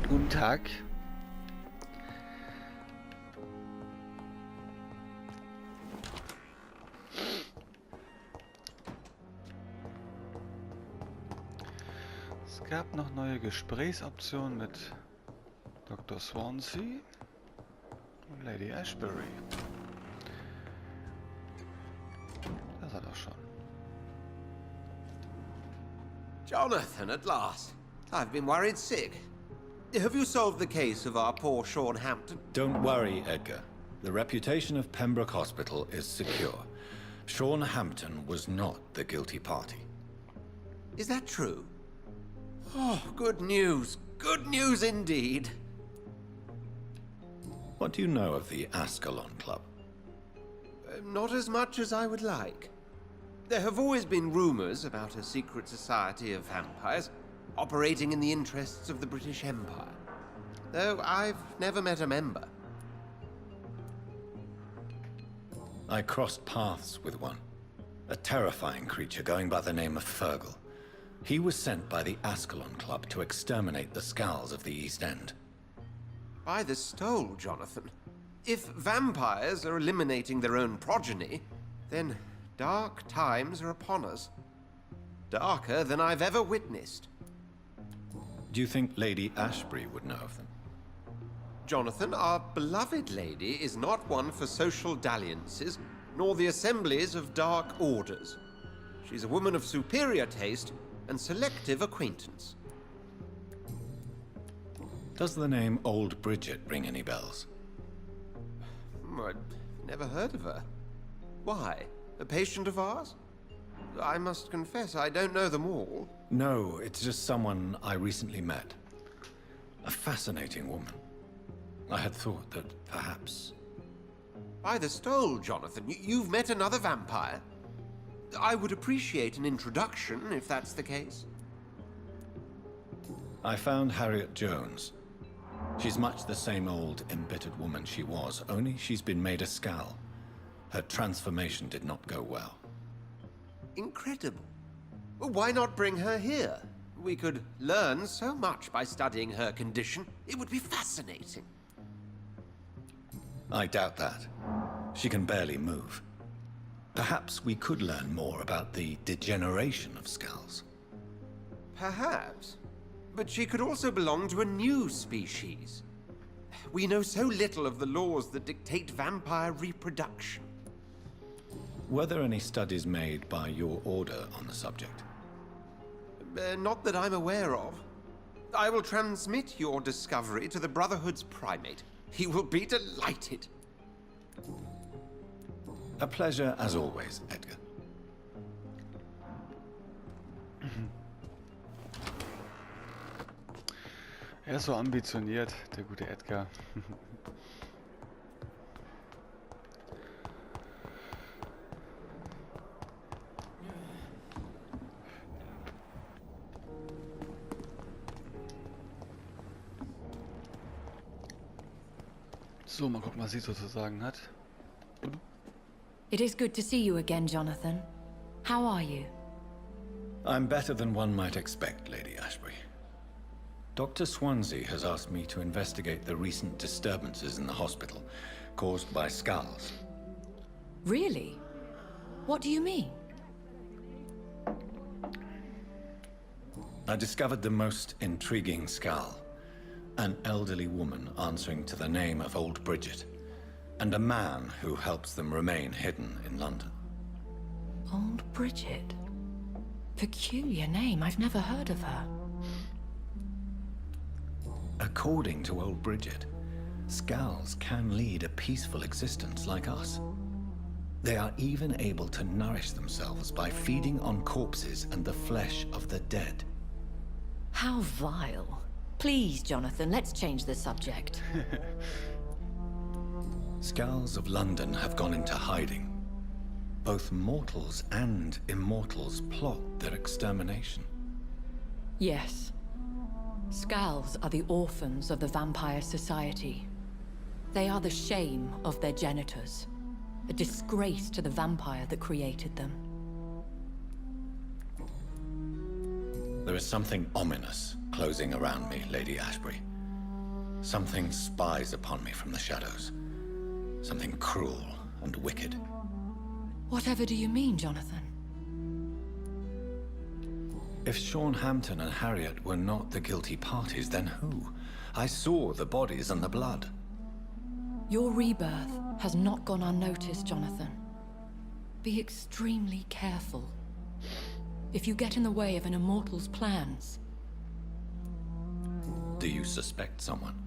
Guten Tag. Es gab noch neue Gesprächsoptionen mit Dr. Swansea und Lady Ashbury. Das hat er schon. Jonathan, at last. I've been worried sick. Have you solved the case of our poor Sean Hampton? Don't worry, Edgar. The reputation of Pembroke Hospital is secure. Sean Hampton was not the guilty party. Is that true? Oh, good news. Good news indeed. What do you know of the Ascalon Club? Not as much as I would like. There have always been rumors about a secret society of vampires operating in the interests of the British Empire, though I've never met a member. I crossed paths with one. A terrifying creature going by the name of Fergal. He was sent by the Ascalon Club to exterminate the Skulls of the East End. By the stole, Jonathan. If vampires are eliminating their own progeny, then dark times are upon us. Darker than I've ever witnessed. Do you think Lady Ashbury would know of them? Jonathan, our beloved lady is not one for social dalliances, nor the assemblies of dark orders. She's a woman of superior taste and selective acquaintance. Does the name Old Bridget ring any bells? I'd never heard of her. Why? A patient of ours? I must confess, I don't know them all. No, it's just someone I recently met. A fascinating woman. I had thought that perhaps... By the stole, Jonathan, you've met another vampire. I would appreciate an introduction, if that's the case. I found Harriet Jones. She's much the same old, embittered woman she was, only she's been made a Skull. Her transformation did not go well. Incredible. Why not bring her here? We could learn so much by studying her condition. It would be fascinating. I doubt that. She can barely move. Perhaps we could learn more about the degeneration of Skulls. Perhaps. But she could also belong to a new species. We know so little of the laws that dictate vampire reproduction. Were there any studies made by your order on the subject? Not that I'm aware of. I will transmit your discovery to the Brotherhood's primate. He will be delighted. A pleasure as always, Edgar. Er ist so ambitioniert, der gute Edgar. So, mal gucken, was sie so zu sagen hat. It is good to see you again, Jonathan. How are you? I'm better than one might expect, Lady Ashbury. Dr. Swansea has asked me to investigate the recent disturbances in the hospital caused by Skulls. Really? What do you mean? I discovered the most intriguing Skull. An elderly woman answering to the name of Old Bridget, and a man who helps them remain hidden in London. Old Bridget? Peculiar name, I've never heard of her. According to Old Bridget, Skulls can lead a peaceful existence like us. They are even able to nourish themselves by feeding on corpses and the flesh of the dead. How vile. Please, Jonathan, let's change the subject. Skulls of London have gone into hiding. Both mortals and immortals plot their extermination. Yes. Skulls are the orphans of the Vampire Society. They are the shame of their genitors, a disgrace to the vampire that created them. There is something ominous closing around me, Lady Ashbury. Something spies upon me from the shadows. Something cruel and wicked. Whatever do you mean, Jonathan? If Sean Hampton and Harriet were not the guilty parties, then who? I saw the bodies and the blood. Your rebirth has not gone unnoticed, Jonathan. Be extremely careful. If you get in the way of an immortal's plans... Do you suspect someone?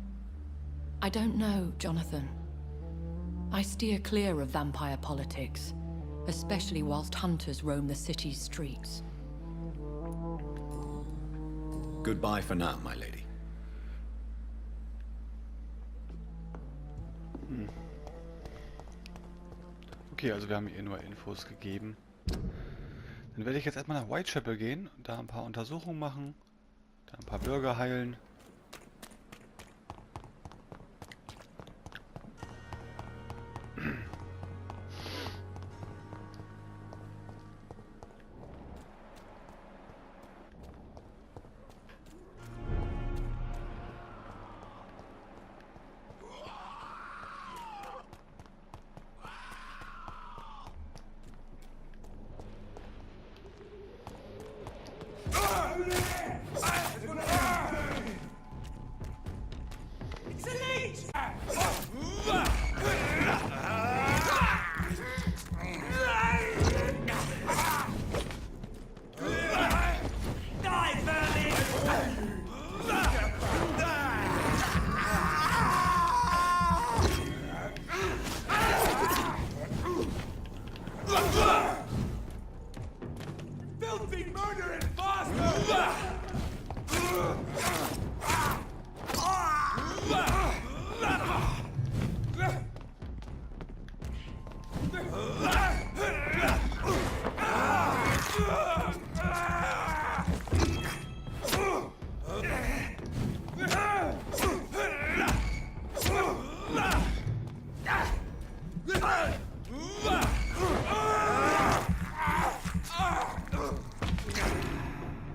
I don't know, Jonathan. I steer clear of vampire politics, especially whilst hunters roam the city's streets. Goodbye for now, my lady. Okay, also wir haben ihr nur Infos gegeben. Dann werde ich jetzt erstmal nach Whitechapel gehen und da ein paar Untersuchungen machen, da ein paar Bürger heilen.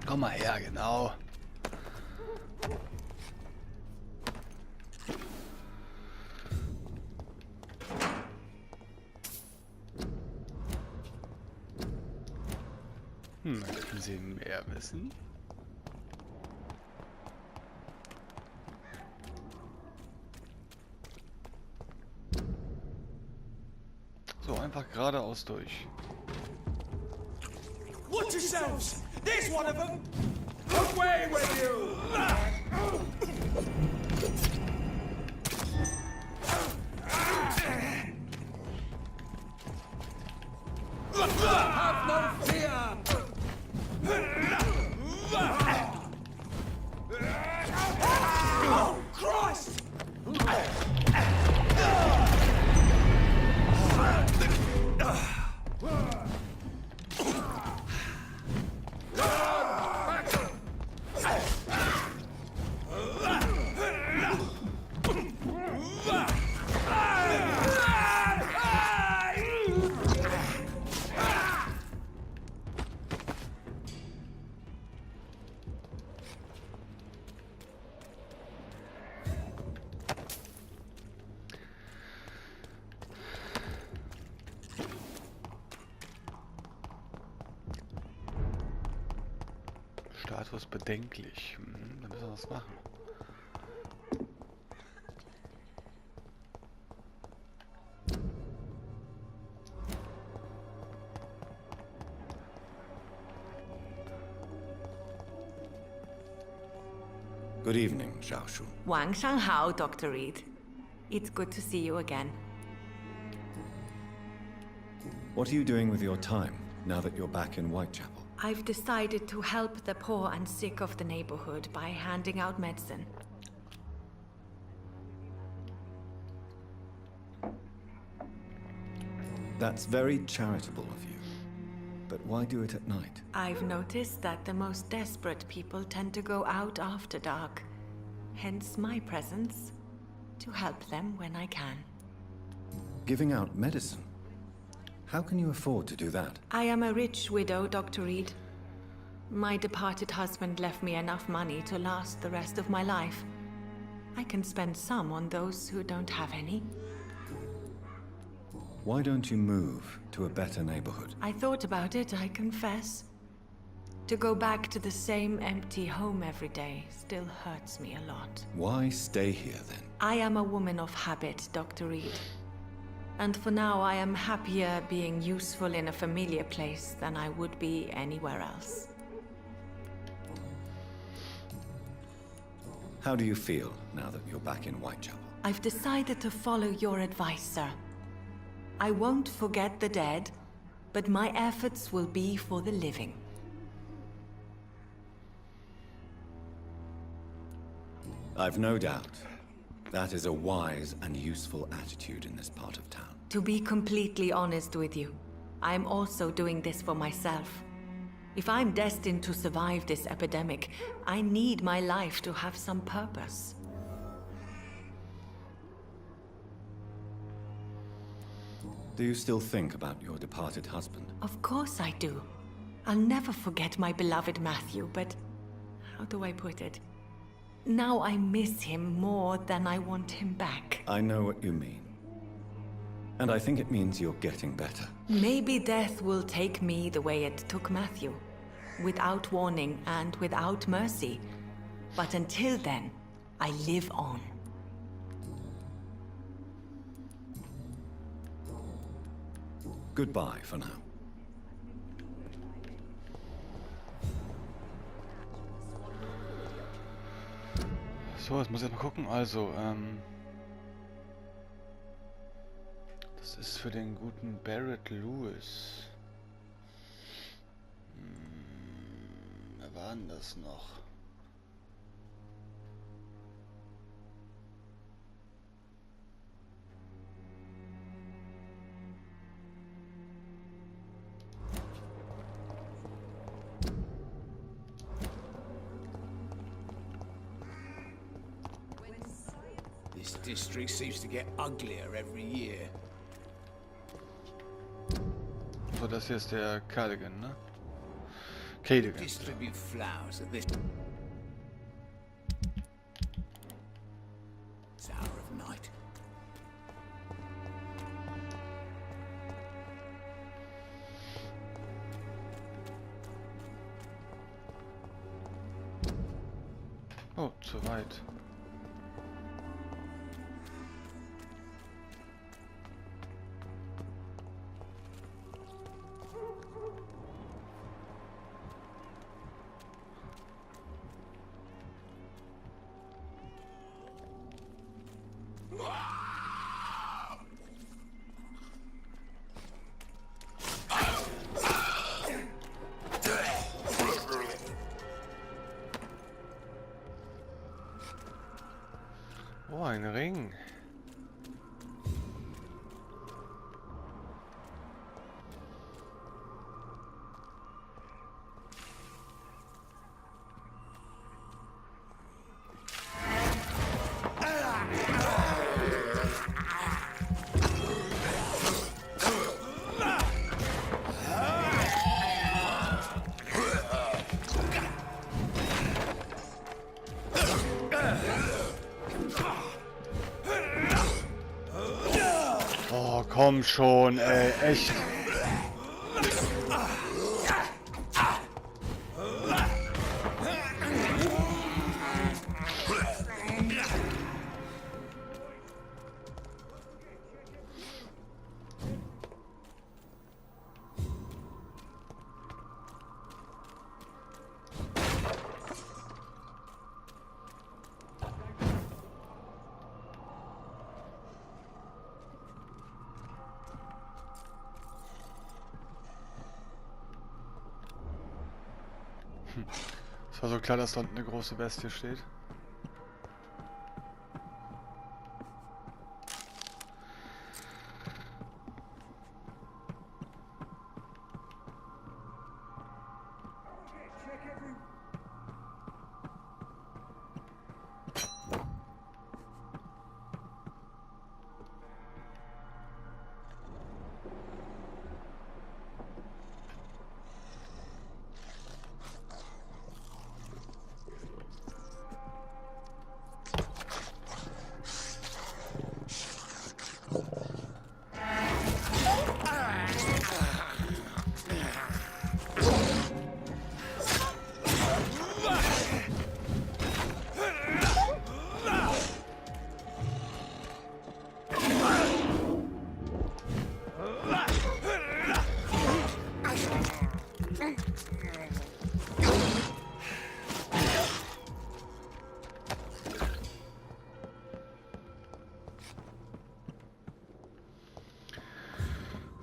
Komm mal her, genau. Möchten Sie mehr wissen? So, einfach geradeaus durch. Watch yourselves! There's one of them! Away with you! Have no fear! Oh, Christ! Status bedenklich. Da müssen wir was machen. Good evening, Xiaoshu. Wang Shanghao, Dr. Reed. It's good to see you again. What are you doing with your time, now that you're back in Whitechapel? I've decided to help the poor and sick of the neighborhood by handing out medicine. That's very charitable of you. But why do it at night? I've noticed that the most desperate people tend to go out after dark. Hence my presence, to help them when I can. Giving out medicine? How can you afford to do that? I am a rich widow, Dr. Reed. My departed husband left me enough money to last the rest of my life. I can spend some on those who don't have any. Why don't you move to a better neighborhood? I thought about it, I confess. To go back to the same empty home every day still hurts me a lot. Why stay here then? I am a woman of habit, Dr. Reed. And for now, I am happier being useful in a familiar place than I would be anywhere else. How do you feel now that you're back in Whitechapel? I've decided to follow your advice, sir. I won't forget the dead, but my efforts will be for the living. I've no doubt. That is a wise and useful attitude in this part of town. To be completely honest with you, I'm also doing this for myself. If I'm destined to survive this epidemic, I need my life to have some purpose. Do you still think about your departed husband? Of course I do. I'll never forget my beloved Matthew, but how do I put it? Now I miss him more than I want him back. I know what you mean. And I think it means you're getting better. Maybe death will take me the way it took Matthew. Without warning and without mercy. But until then, I live on. Goodbye for now. So, jetzt muss ich mal gucken. Also, das ist für den guten Barrett Lewis. Wer war denn das noch? This district seems to get uglier every year. So, das hier ist der Cardigan, ne? Cardigan. Distribute flowers at this hour of night. Oh, zu weit. Oh, ein Ring. Oh, komm schon, ey, echt. Es war so klar, dass da unten eine große Bestie steht.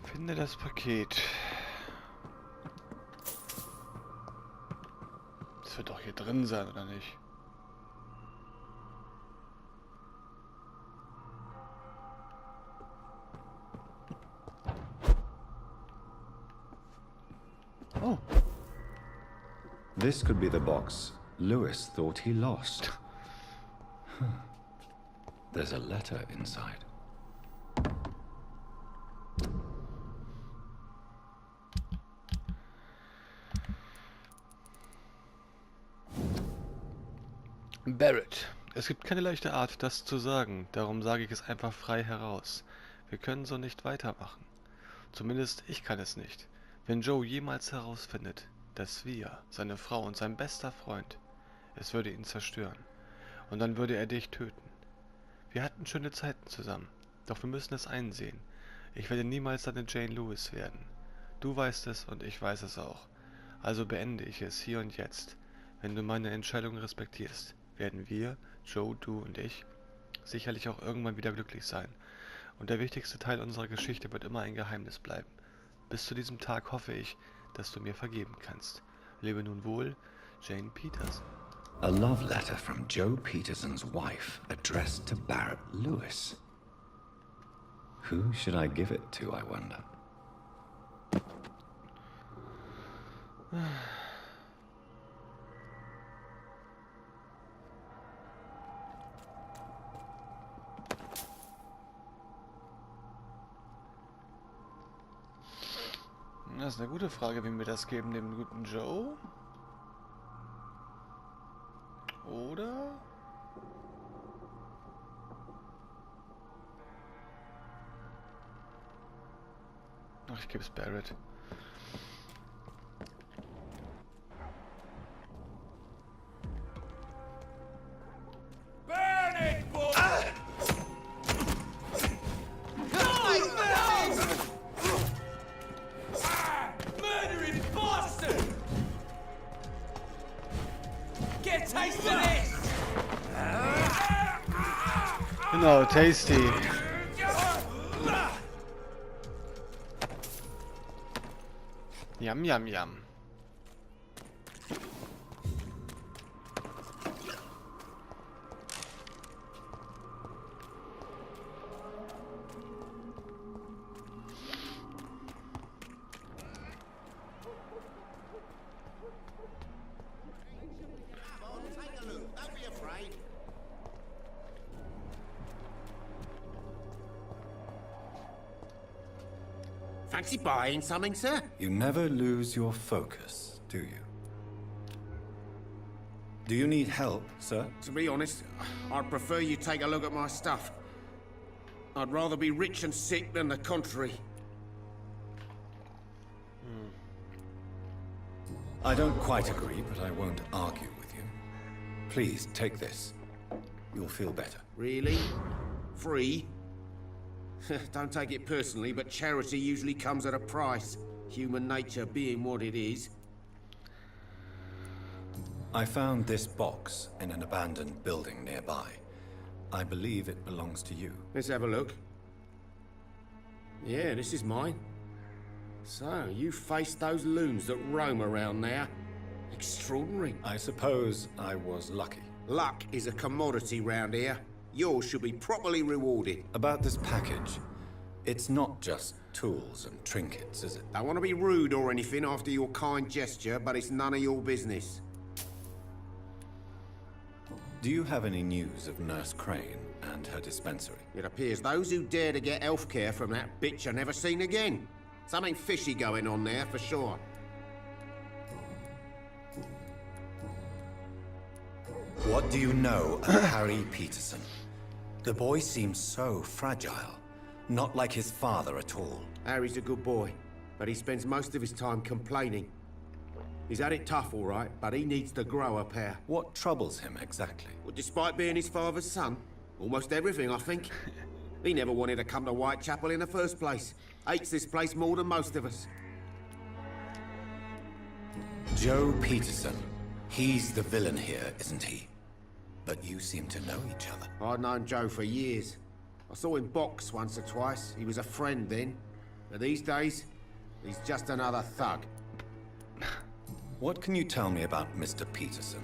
Finde das Paket. Das wird doch hier drin sein, oder nicht? Oh. This could be the box Lewis thought he lost. There's a letter inside. Barrett. Es gibt keine leichte Art, das zu sagen. Darum sage ich es einfach frei heraus. Wir können so nicht weitermachen. Zumindest ich kann es nicht. Wenn Joe jemals herausfindet, dass wir, seine Frau und sein bester Freund, es würde ihn zerstören. Und dann würde er dich töten. Wir hatten schöne Zeiten zusammen. Doch wir müssen es einsehen. Ich werde niemals deine Jane Lewis werden. Du weißt es und ich weiß es auch. Also beende ich es hier und jetzt. Wenn du meine Entscheidung respektierst, werden wir, Joe, du und ich, sicherlich auch irgendwann wieder glücklich sein. Und der wichtigste Teil unserer Geschichte wird immer ein Geheimnis bleiben. Bis zu diesem Tag hoffe ich, dass du mir vergeben kannst. Lebe nun wohl, Jane Peterson. A love letter from Joe Peterson's wife addressed to Barrett Lewis. Who should I give it to, I wonder? Das ist eine gute Frage, wem wir das geben, dem guten Joe? Oder? Ach, ich gebe es Barrett. Burn it, boy! Murdering bastard! Get a taste of this! Genau, tasty. Yum, yum, yum. Fancy buying something, sir? You never lose your focus, do you? Do you need help, sir? To be honest, I'd prefer you take a look at my stuff. I'd rather be rich and sick than the contrary. I don't quite agree, but I won't argue with you. Please, take this. You'll feel better. Really? Free? Don't take it personally, but charity usually comes at a price. Human nature being what it is. I found this box in an abandoned building nearby. I believe it belongs to you. Let's have a look. Yeah, this is mine. So, you faced those loons that roam around there. Extraordinary. I suppose I was lucky. Luck is a commodity round here. Yours should be properly rewarded. About this package, it's not just tools and trinkets, is it? Don't want to be rude or anything after your kind gesture, but it's none of your business. Do you have any news of Nurse Crane and her dispensary? It appears those who dare to get health care from that bitch are never seen again. Something fishy going on there, for sure. What do you know of Harry Peterson? The boy seems so fragile. Not like his father at all. Harry's a good boy, but he spends most of his time complaining. He's had it tough, all right, but he needs to grow a pair. What troubles him exactly? Well, despite being his father's son, almost everything, I think. He never wanted to come to Whitechapel in the first place. Hates this place more than most of us. Joe Peterson. He's the villain here, isn't he? But you seem to know each other. I'd known Joe for years. I saw him box once or twice. He was a friend then. But these days, he's just another thug. What can you tell me about Mr. Peterson?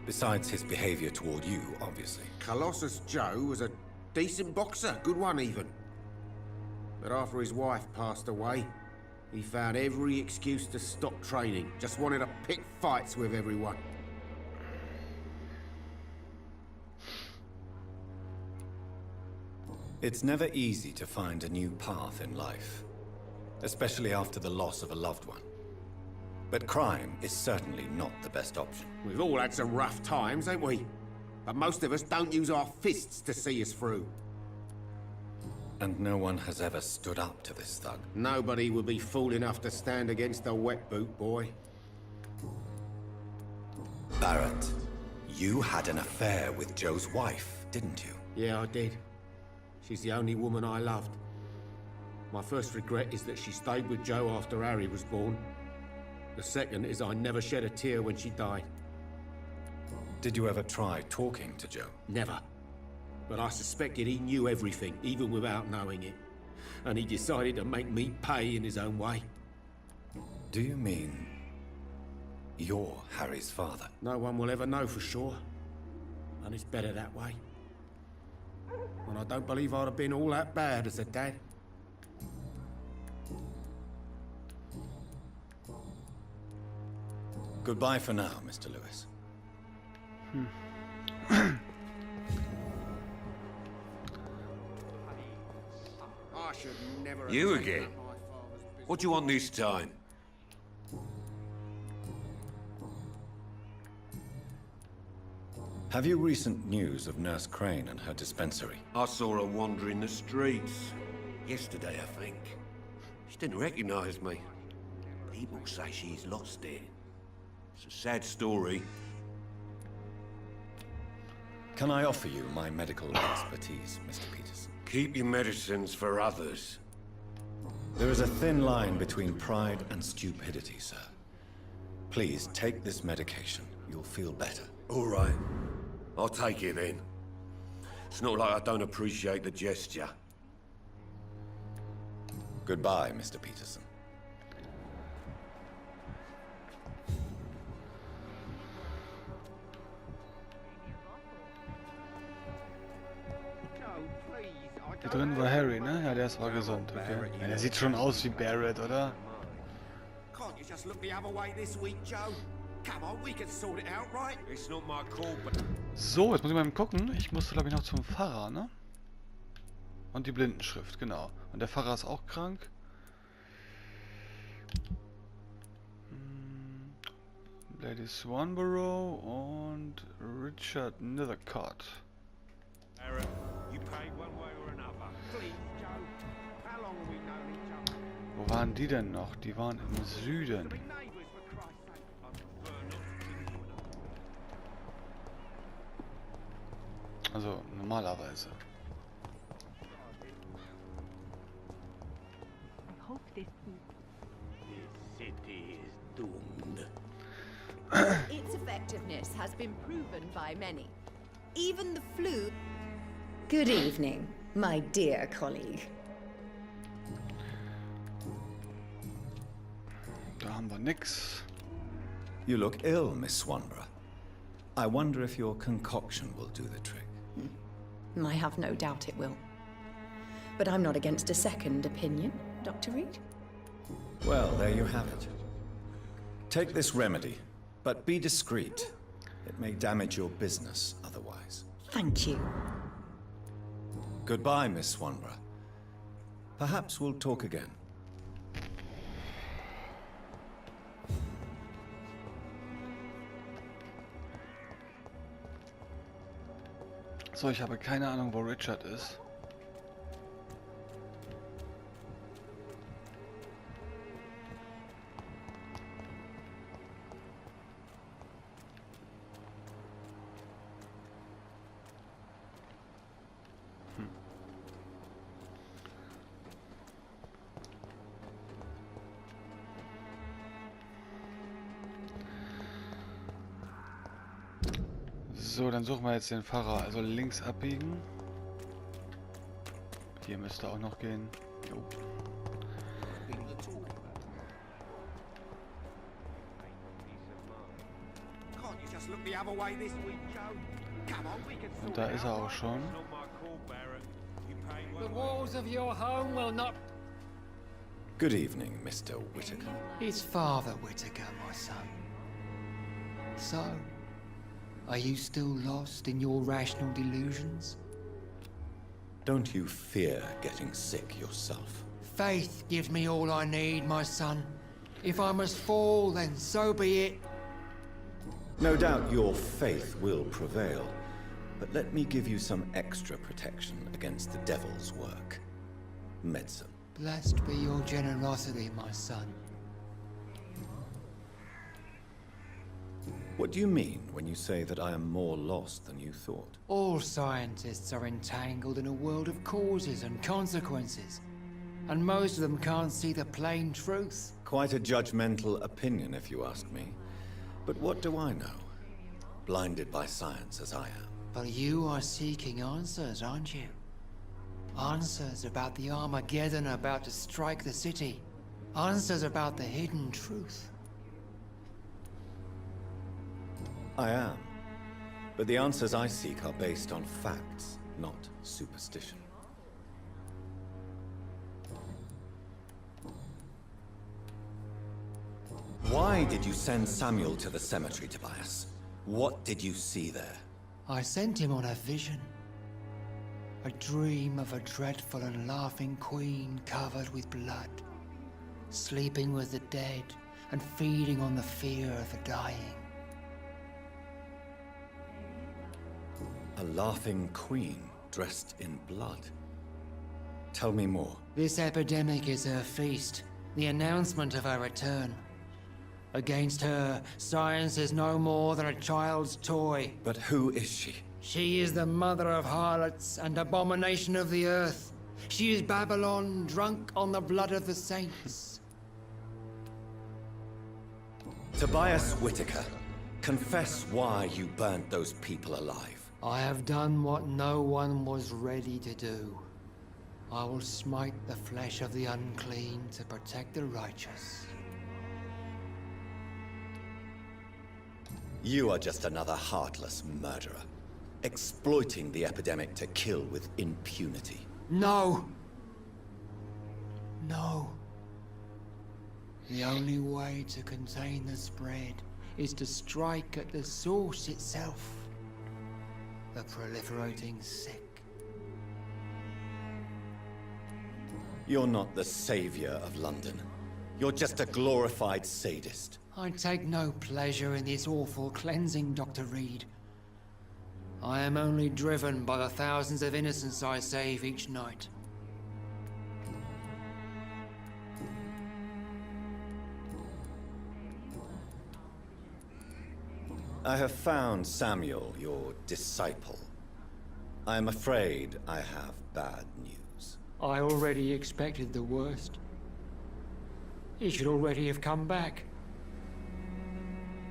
Besides his behavior toward you, obviously. Colossus Joe was a decent boxer, good one even. But after his wife passed away, he found every excuse to stop training. Just wanted to pick fights with everyone. It's never easy to find a new path in life, especially after the loss of a loved one. But crime is certainly not the best option. We've all had some rough times, ain't we? But most of us don't use our fists to see us through. And no one has ever stood up to this thug. Nobody would be fool enough to stand against a wet boot boy. Barrett, you had an affair with Joe's wife, didn't you? Yeah, I did. She's the only woman I loved. My first regret is that she stayed with Joe after Harry was born. The second is I never shed a tear when she died. Did you ever try talking to Joe? Never. But I suspected he knew everything, even without knowing it. And he decided to make me pay in his own way. Do you mean you're Harry's father? No one will ever know for sure. And it's better that way. And I don't believe I'd have been all that bad as a dad. Goodbye for now, Mr. Lewis. I should never have You taken again? up my father's business. What do you want this time? Have you recent news of Nurse Crane and her dispensary? I saw her wandering the streets. Yesterday, I think. She didn't recognize me. People say she's lost it. It's a sad story. Can I offer you my medical expertise, Mr. Peterson? Keep your medicines for others. There is a thin line between pride and stupidity, sir. Please take this medication. You'll feel better. All right. I'll take it then. It's not like I don't appreciate the gesture. Goodbye, Mr. Peterson. Hier drin war Harry, ne? Ja, der ist war gesund, okay. Ja, der sieht schon aus wie Barrett, oder? Can't you just look the other way this week, Joe? Come on, we can sort it out, right? It's not my call, but... So, jetzt muss ich mal gucken. Ich musste, glaube ich, noch zum Pfarrer, ne? Und die Blindenschrift, genau. Und der Pfarrer ist auch krank. Lady Swanborough und Richard Nethercott. Aaron, you pay one way or another. Please, Joe. How long have we known each other? Wo waren die denn noch? Die waren im Süden. Be neighbours, for Christ's sake. I prefer not to continue on. Also normalerweise. I hope this This city is doomed. Its effectiveness has been proven by many. Even the flu. Good evening, my dear colleague. Da haben wir nix. You look ill, Miss Swanborough. I wonder if your concoction will do the trick. I have no doubt it will. But I'm not against a second opinion, Dr. Reed. Well, there you have it. Take this remedy, but be discreet. It may damage your business otherwise. Thank you. Goodbye, Miss Swanborough. Perhaps we'll talk again. So, ich habe keine Ahnung, wo Richard ist. So, dann suchen wir jetzt den Pfarrer. Also links abbiegen. Hier müsste auch noch gehen. Jo. Und da ist er auch schon. The walls of your home will not... Good evening, Mr. Whittaker. It's Father Whittaker, my son. So, are you still lost in your rational delusions? Don't you fear getting sick yourself? Faith gives me all I need, my son. If I must fall, then so be it. No doubt your faith will prevail, but let me give you some extra protection against the devil's work. Medicine. Blessed be your generosity, my son. What do you mean when you say that I am more lost than you thought? All scientists are entangled in a world of causes and consequences, and most of them can't see the plain truth. Quite a judgmental opinion, if you ask me. But what do I know? Blinded by science as I am. But you are seeking answers, aren't you? Answers about the Armageddon about to strike the city. Answers about the hidden truth. I am. But the answers I seek are based on facts, not superstition. Why did you send Samuel to the cemetery, Tobias? What did you see there? I sent him on a vision. A dream of a dreadful and laughing queen covered with blood, sleeping with the dead and feeding on the fear of the dying. A laughing queen dressed in blood. Tell me more. This epidemic is her feast, the announcement of her return. Against her, science is no more than a child's toy. But who is she? She is the mother of harlots and abomination of the earth. She is Babylon, drunk on the blood of the saints. Tobias Whittaker, confess why you burnt those people alive. I have done what no one was ready to do. I will smite the flesh of the unclean to protect the righteous. You are just another heartless murderer, exploiting the epidemic to kill with impunity. No! No. The only way to contain the spread is to strike at the source itself. The proliferating sick. You're not the savior of London. You're just a glorified sadist. I take no pleasure in this awful cleansing, Dr. Reed. I am only driven by the thousands of innocents I save each night. I have found Samuel, your disciple. I am afraid I have bad news. I already expected the worst. He should already have come back.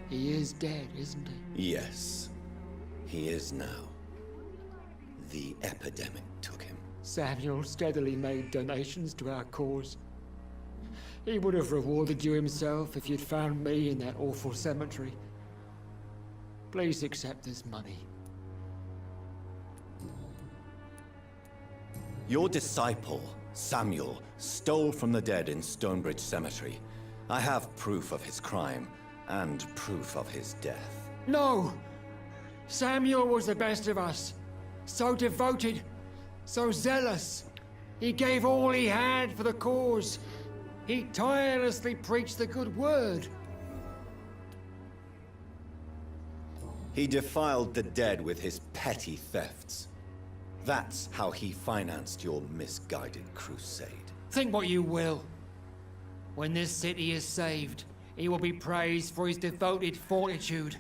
He is dead, isn't he? Yes, he is now. The epidemic took him. Samuel steadily made donations to our cause. He would have rewarded you himself if you'd found me in that awful cemetery. Please accept this money. Your disciple, Samuel, stole from the dead in Stonebridge Cemetery. I have proof of his crime, and proof of his death. No! Samuel was the best of us. So devoted, so zealous. He gave all he had for the cause. He tirelessly preached the good word. He defiled the dead with his petty thefts. That's how he financed your misguided crusade. Think what you will. When this city is saved, he will be praised for his devoted fortitude.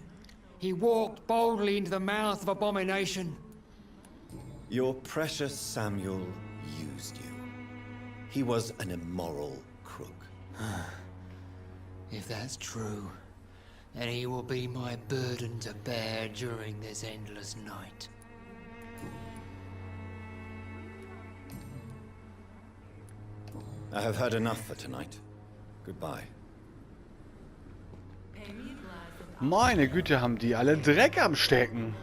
He walked boldly into the mouth of abomination. Your precious Samuel used you. He was an immoral crook. If that's true, and he will be my burden to bear during this endless night. I have heard enough for tonight. Goodbye. Meine Güte, haben die alle Dreck am Stecken.